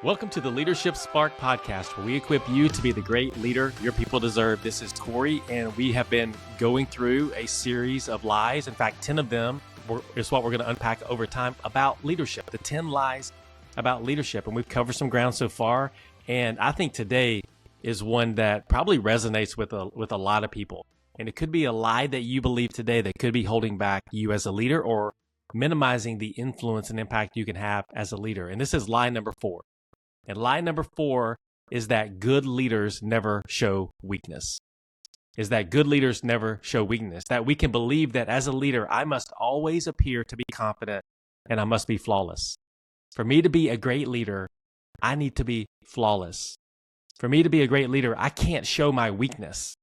Welcome to the Leadership Spark podcast, where we equip you to be the great leader your people deserve. This is Corey, and we have been going through a series of lies. In fact, 10 of them is what we're going to unpack over time about leadership, the 10 lies about leadership. And we've covered some ground so far. And I think today is one that probably resonates with a lot of people. And it could be a lie that you believe today that could be holding back you as a leader or minimizing the influence and impact you can have as a leader. And this is lie number 4. And lie number 4 is that good leaders never show weakness. That we can believe that as a leader, I must always appear to be confident and I must be flawless. For me to be a great leader, I need to be flawless. For me to be a great leader, I can't show my weakness.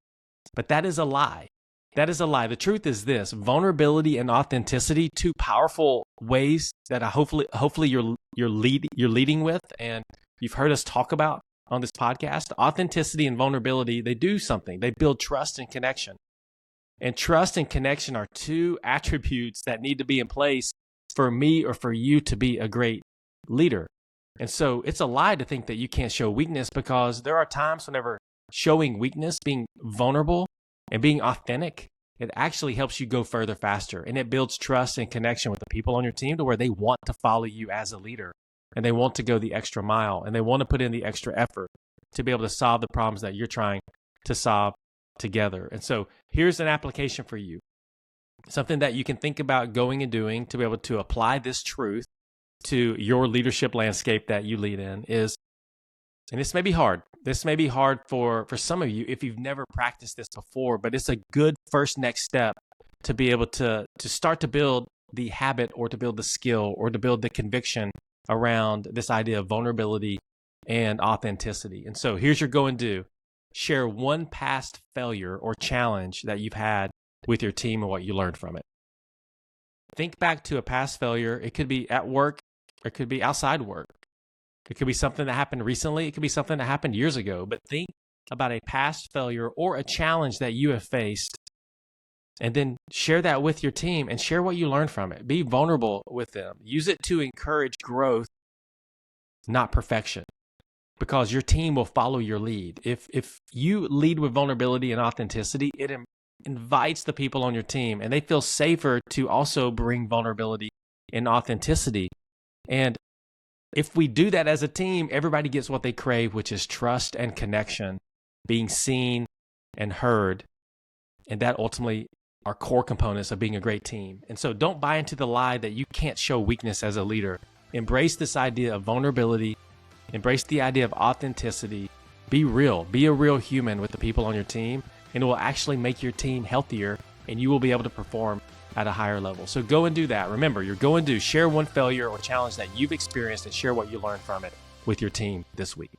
But that is a lie. That is a lie. The truth is this: vulnerability and authenticity, two powerful ways that hopefully you're leading with, and you've heard us talk about on this podcast. Authenticity and vulnerability, they do something. They build trust and connection. And trust and connection are two attributes that need to be in place for me or for you to be a great leader. And so it's a lie to think that you can't show weakness, because there are times whenever showing weakness, being vulnerable and being authentic, it actually helps you go further faster. And it builds trust and connection with the people on your team to where they want to follow you as a leader. And they want to go the extra mile, and they want to put in the extra effort to be able to solve the problems that you're trying to solve together. And so here's an application for you. Something that you can think about going and doing to be able to apply this truth to your leadership landscape that you lead in is, and this may be hard. This may be hard for some of you if you've never practiced this before, but it's a good first next step to be able to start to build the habit, or to build the skill, or to build the conviction around this idea of vulnerability and authenticity. And so here's your go and do. Share one past failure or challenge that you've had with your team and what you learned from it. Think back to a past failure. It could be at work, or it could be outside work. It could be something that happened recently. It could be something that happened years ago. But think about a past failure or a challenge that you have faced, and then share that with your team and share what you learned from it. Be vulnerable with them. Use it to encourage growth, not perfection, because your team will follow your lead. If you lead with vulnerability and authenticity, it invites the people on your team, and they feel safer to also bring vulnerability and authenticity. And if we do that as a team, everybody gets what they crave, which is trust and connection, being seen and heard. And that ultimately are core components of being a great team. And so don't buy into the lie that you can't show weakness as a leader. Embrace this idea of vulnerability. Embrace the idea of authenticity. Be real. Be a real human with the people on your team, and it will actually make your team healthier, and you will be able to perform at a higher level. So go and do that. Remember, you're going to share one failure or challenge that you've experienced and share what you learned from it with your team this week.